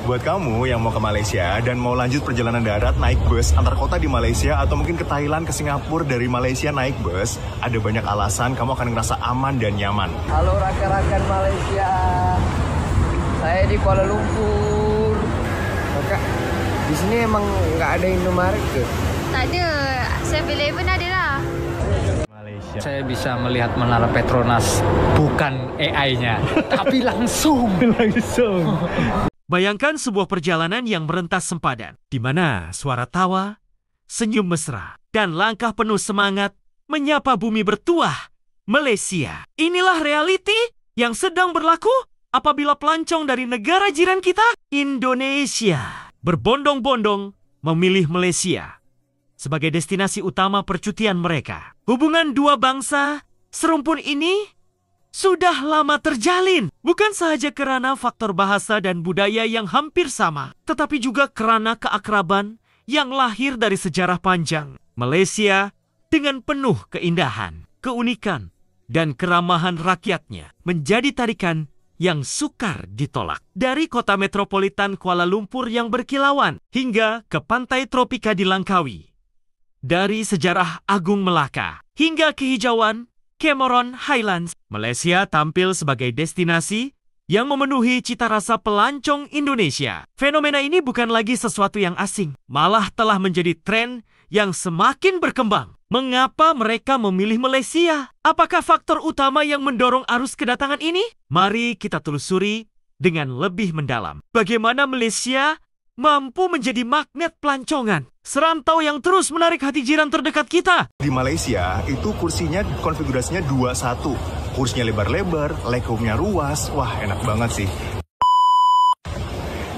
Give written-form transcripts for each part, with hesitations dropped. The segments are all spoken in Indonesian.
Buat kamu yang mau ke Malaysia dan mau lanjut perjalanan darat naik bus antar kota di Malaysia atau mungkin ke Thailand, ke Singapura dari Malaysia naik bus, ada banyak alasan kamu akan ngerasa aman dan nyaman. Halo rakan-rakan Malaysia, saya di Kuala Lumpur. Kakak, di sini emang nggak ada Indomaret ke? Tak ada, 7-Eleven ada lah. Malaysia. Saya bisa melihat Menara Petronas, bukan AI-nya, tapi langsung. Bayangkan sebuah perjalanan yang merentas sempadan, di mana suara tawa, senyum mesra, dan langkah penuh semangat menyapa bumi bertuah, Malaysia. Inilah realiti yang sedang berlaku apabila pelancong dari negara jiran kita, Indonesia, berbondong-bondong memilih Malaysia sebagai destinasi utama percutian mereka. Hubungan dua bangsa serumpun ini sudah lama terjalin, bukan sahaja karena faktor bahasa dan budaya yang hampir sama, tetapi juga karena keakraban yang lahir dari sejarah panjang. Malaysia dengan penuh keindahan, keunikan, dan keramahan rakyatnya menjadi tarikan yang sukar ditolak. Dari kota metropolitan Kuala Lumpur yang berkilauan hingga ke pantai tropika di Langkawi. Dari sejarah Agung Melaka hingga kehijauan Cameron Highlands, Malaysia tampil sebagai destinasi yang memenuhi cita rasa pelancong Indonesia. Fenomena ini bukan lagi sesuatu yang asing, malah telah menjadi tren yang semakin berkembang. Mengapa mereka memilih Malaysia? Apakah faktor utama yang mendorong arus kedatangan ini? Mari kita telusuri dengan lebih mendalam. Bagaimana Malaysia mampu menjadi magnet pelancongan, serantau yang terus menarik hati jiran terdekat kita. Di Malaysia, itu kursinya konfigurasinya 2-1. Kursinya lebar-lebar, legroomnya ruas. Wah, enak banget sih.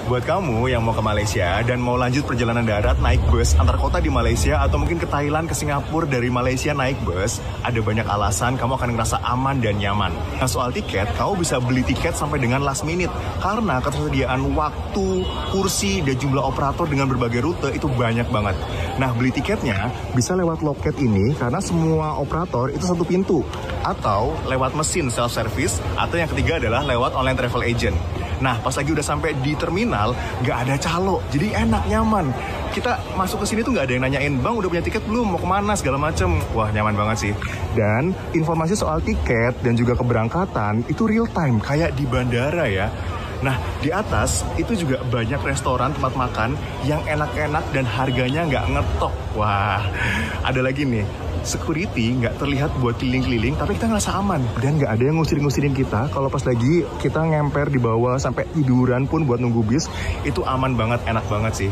Buat kamu yang mau ke Malaysia dan mau lanjut perjalanan darat naik bus antar kota di Malaysia atau mungkin ke Thailand, ke Singapura dari Malaysia naik bus, ada banyak alasan kamu akan ngerasa aman dan nyaman. Nah, soal tiket, kamu bisa beli tiket sampai dengan last minute karena ketersediaan waktu, kursi, dan jumlah operator dengan berbagai rute itu banyak banget. Nah, beli tiketnya bisa lewat loket ini karena semua operator itu satu pintu, atau lewat mesin self-service, atau yang ketiga adalah lewat online travel agent. Nah, pas lagi udah sampai di terminal, nggak ada calo, jadi enak, nyaman. Kita masuk ke sini tuh nggak ada yang nanyain, Bang udah punya tiket belum, mau kemana, segala macem. Wah, nyaman banget sih. Dan informasi soal tiket dan juga keberangkatan itu real time, kayak di bandara ya. Nah, di atas itu juga banyak restoran, tempat makan yang enak-enak dan harganya nggak ngetok. Wah, ada lagi nih, security nggak terlihat buat keliling-keliling, tapi kita ngerasa aman. Dan nggak ada yang ngusir-ngusirin kita. Kalau pas lagi kita ngemper di bawah sampai tiduran pun buat nunggu bis, itu aman banget, enak banget sih.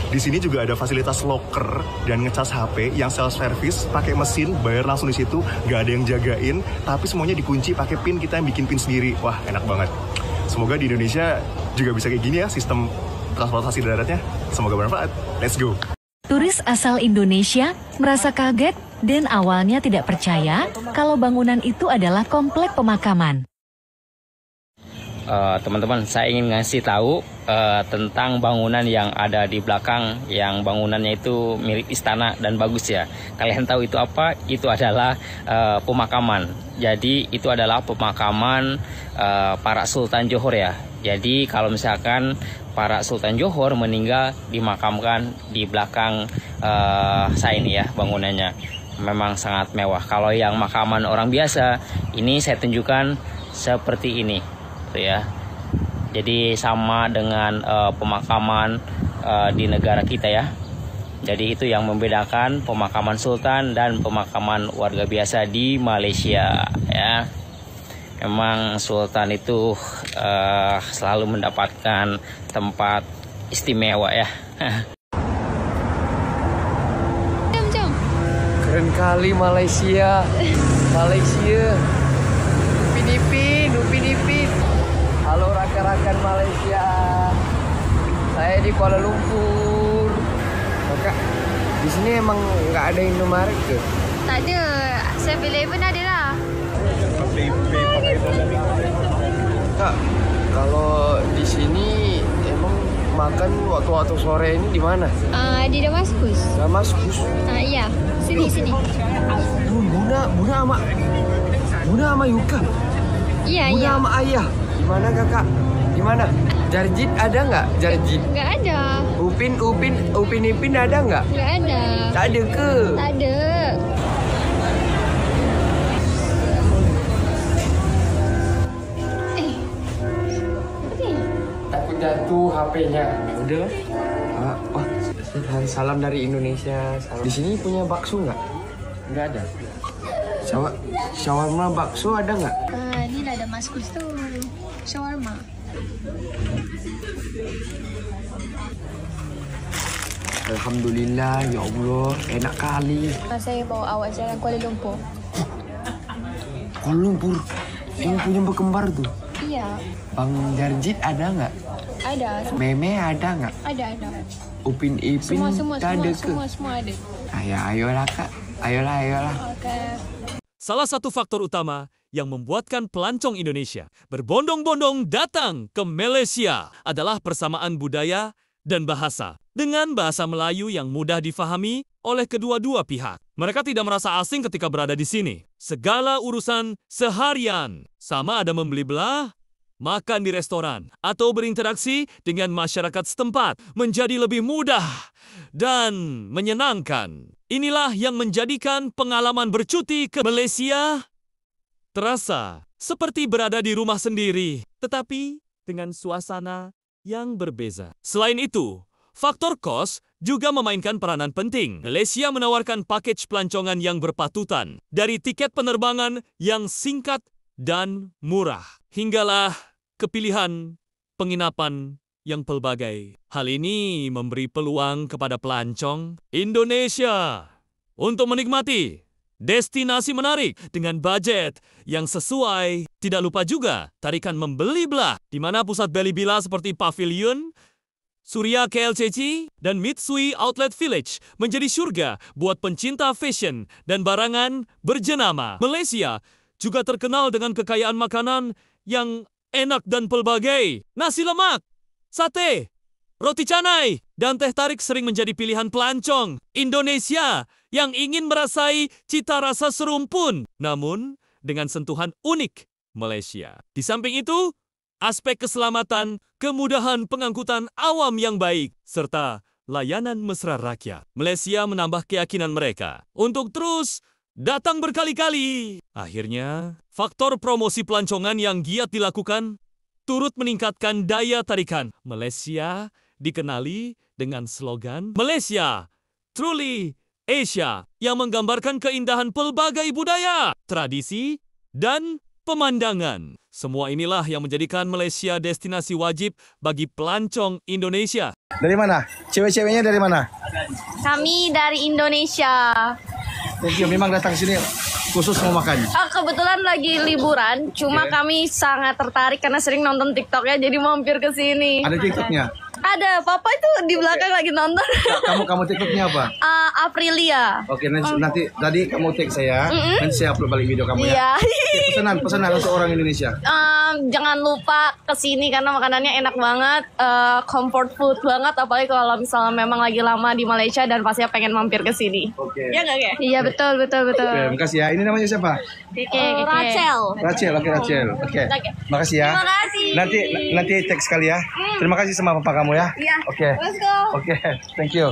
Di sini juga ada fasilitas locker dan ngecas HP yang self-service, pakai mesin, bayar langsung di situ, nggak ada yang jagain, tapi semuanya dikunci pakai pin, kita yang bikin pin sendiri. Wah, enak banget. Semoga di Indonesia juga bisa kayak gini ya sistem transportasi daratnya. Semoga bermanfaat. Let's go. Turis asal Indonesia merasa kaget dan awalnya tidak percaya kalau bangunan itu adalah komplek pemakaman. Teman-teman, saya ingin ngasih tahu tentang bangunan yang ada di belakang, yang bangunannya itu mirip istana dan bagus ya. Kalian tahu itu apa? Itu adalah pemakaman. Jadi itu adalah pemakaman para Sultan Johor ya. Jadi kalau misalkan para Sultan Johor meninggal, dimakamkan di belakang saya ini ya bangunannya. Memang sangat mewah. Kalau yang makaman orang biasa, ini saya tunjukkan seperti ini, gitu ya. Jadi sama dengan pemakaman di negara kita ya. Jadi itu yang membedakan pemakaman sultan dan pemakaman warga biasa di Malaysia ya. Memang sultan itu selalu mendapatkan tempat istimewa ya. Keren kali Malaysia. Malaysia. Upin Ipin. Halo rakan-rakan Malaysia. Saya di Kuala Lumpur. Kakak, di sini emang nggak ada Indomaret ke? Tak ada, 7-Eleven ada lah. Kak, kalau di sini emang makan waktu sore ini di mana? Di Damaskus. Damaskus. Iya, sini. Bunda sama Yuka. Iya. Bunda sama ayah. Di mana kakak? Di mana? Jarjit ada nggak? Jarjit. Nggak ada. Upin Ipin ada nggak? Nggak ada. Tak ada ke? Tak ada. Takut jatuh HP-nya. Udah. Wah, salam dari Indonesia. Salam. Di sini punya bakso nggak? Nggak ada. Shawarma bakso ada nggak? Ini dah Damaskus tu. Shawarma. Alhamdulillah, ya Allah, enak kali. Saya bawa awak jalan Kuala Lumpur. Kuala Lumpur, yang punya berkembar tuh. Iya. Bang Jarjit ada nggak? Ada. Meme ada nggak? Ada. Upin Ipin Semua ada ke? Semua ada. Ayolah kak, ayolah. Okey. Salah satu faktor utama yang membuatkan pelancong Indonesia berbondong-bondong datang ke Malaysia adalah persamaan budaya dan bahasa. Dengan bahasa Melayu yang mudah difahami oleh kedua-dua pihak. Mereka tidak merasa asing ketika berada di sini. Segala urusan seharian, sama ada membeli belah, makan di restoran, atau berinteraksi dengan masyarakat setempat menjadi lebih mudah dan menyenangkan. Inilah yang menjadikan pengalaman bercuti ke Malaysia terasa seperti berada di rumah sendiri, tetapi dengan suasana yang berbeza. Selain itu, faktor kos juga memainkan peranan penting. Malaysia menawarkan pakej pelancongan yang berpatutan, dari tiket penerbangan yang singkat dan murah, hinggalah kepilihan penginapan yang pelbagai. Hal ini memberi peluang kepada pelancong Indonesia untuk menikmati destinasi menarik dengan budget yang sesuai. Tidak lupa juga tarikan membeli belah, di mana pusat beli bila seperti Pavilion, Suria KLCC, dan Mitsui Outlet Village menjadi surga buat pencinta fashion dan barangan berjenama. Malaysia juga terkenal dengan kekayaan makanan yang enak dan pelbagai. Nasi lemak, sate, roti canai, dan teh tarik sering menjadi pilihan pelancong Indonesia yang ingin merasai cita rasa serumpun, namun dengan sentuhan unik Malaysia. Di samping itu, aspek keselamatan, kemudahan pengangkutan awam yang baik, serta layanan mesra rakyat. Malaysia menambah keyakinan mereka untuk terus datang berkali-kali. Akhirnya, faktor promosi pelancongan yang giat dilakukan turut meningkatkan daya tarikan. Malaysia dikenali dengan slogan Malaysia Truly Asia yang menggambarkan keindahan pelbagai budaya, tradisi, dan pemandangan. Semua inilah yang menjadikan Malaysia destinasi wajib bagi pelancong Indonesia. Dari mana? Cewek-ceweknya dari mana? Kami dari Indonesia. Thank you. Memang datang sini khusus mau makan. Kebetulan lagi liburan, cuma kami sangat tertarik karena sering nonton TikToknya, jadi mampir ke sini. Ada TikToknya? Ada, Papa itu di belakang lagi nonton. Kamu TikToknya apa? Aprilia. Oke, nanti tadi kamu tag saya, nanti saya upload balik video kamu ya. Oke, pesanan untuk orang Indonesia. Jangan lupa kesini karena makanannya enak banget, comfort food banget, apalagi kalau misalnya memang lagi lama di Malaysia dan pastinya pengen mampir ke sini. Oke. Iya nggak ya? Iya betul. Oke, makasih ya. Ini namanya siapa? Rachel. Oke, Rachel. Oke. Makasih ya. Terima kasih. Nanti tag sekali ya. Terima kasih sama papa kamu ya. Iya. Oke. Let's go. Oke, thank you.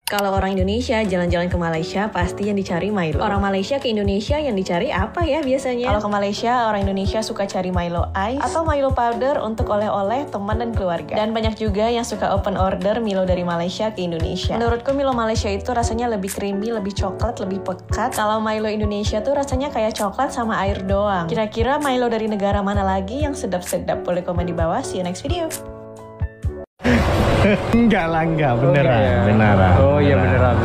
Kalau orang Indonesia jalan-jalan ke Malaysia pasti yang dicari Milo. Orang Malaysia ke Indonesia yang dicari apa ya biasanya? Kalau ke Malaysia, orang Indonesia suka cari Milo Ice atau Milo Powder untuk oleh-oleh teman dan keluarga. Dan banyak juga yang suka open order Milo dari Malaysia ke Indonesia. Menurutku Milo Malaysia itu rasanya lebih creamy, lebih coklat, lebih pekat. Kalau Milo Indonesia tuh rasanya kayak coklat sama air doang. Kira-kira Milo dari negara mana lagi yang sedap-sedap? Boleh komen di bawah. See you next video. Enggak, beneran. Oh iya beneran.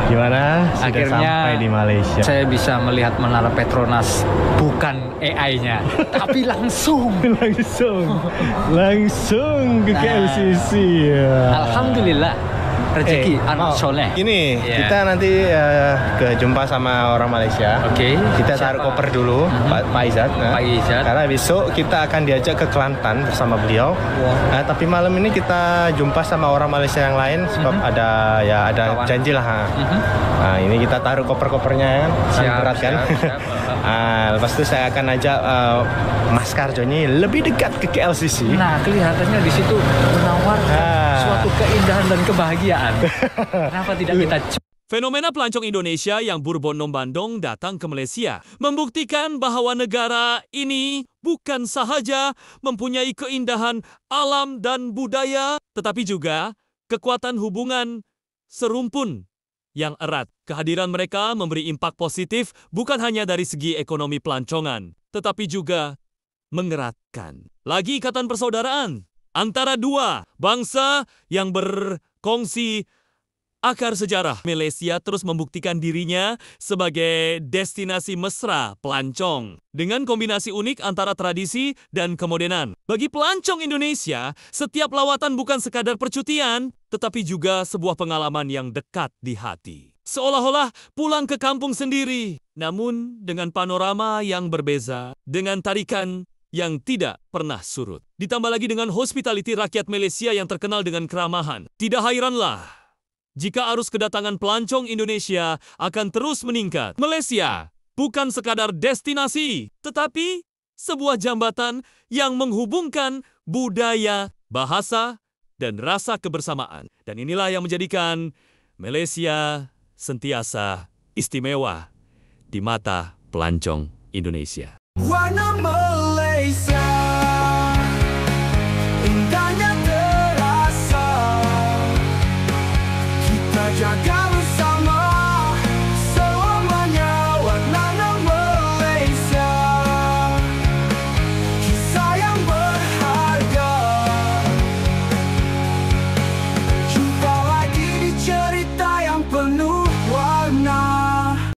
Gimana? Sudah Akhirnya sampai di Malaysia. saya bisa melihat Menara Petronas, bukan AI-nya, tapi langsung langsung ke KLCC ya. Alhamdulillah rezeki anak soleh. Gini, Ya. kita nanti ke jumpa sama orang Malaysia. Oke. Kita taruh koper dulu, Pak Izzat. Pak Izzat. Karena besok kita akan diajak ke Kelantan bersama beliau. Tapi malam ini kita jumpa sama orang Malaysia yang lain sebab ada janji lah. Nah, ini kita taruh koper-kopernya ya kan, sangat berat kan. Lepas itu saya akan ajak Mas Karjo ini lebih dekat ke KLCC. Nah, kelihatannya di situ menawarkan suatu keindahan dan kebahagiaan. Kenapa tidak kita Fenomena pelancong Indonesia yang berbondong-bondong datang ke Malaysia membuktikan bahwa negara ini bukan sahaja mempunyai keindahan alam dan budaya, tetapi juga kekuatan hubungan serumpun yang erat. Kehadiran mereka memberi impak positif bukan hanya dari segi ekonomi pelancongan, tetapi juga mengeratkan lagi ikatan persaudaraan antara dua bangsa yang berkongsi akar sejarah. Malaysia terus membuktikan dirinya sebagai destinasi mesra pelancong dengan kombinasi unik antara tradisi dan kemodenan. Bagi pelancong Indonesia, setiap lawatan bukan sekadar percutian, tetapi juga sebuah pengalaman yang dekat di hati. Seolah-olah pulang ke kampung sendiri, namun dengan panorama yang berbeza, dengan tarikan yang tidak pernah surut. Ditambah lagi dengan hospitality rakyat Malaysia yang terkenal dengan keramahan. Tidak hairanlah jika arus kedatangan pelancong Indonesia akan terus meningkat. Malaysia bukan sekadar destinasi, tetapi sebuah jambatan yang menghubungkan budaya, bahasa, dan rasa kebersamaan. Dan inilah yang menjadikan Malaysia sentiasa istimewa di mata pelancong Indonesia. Warna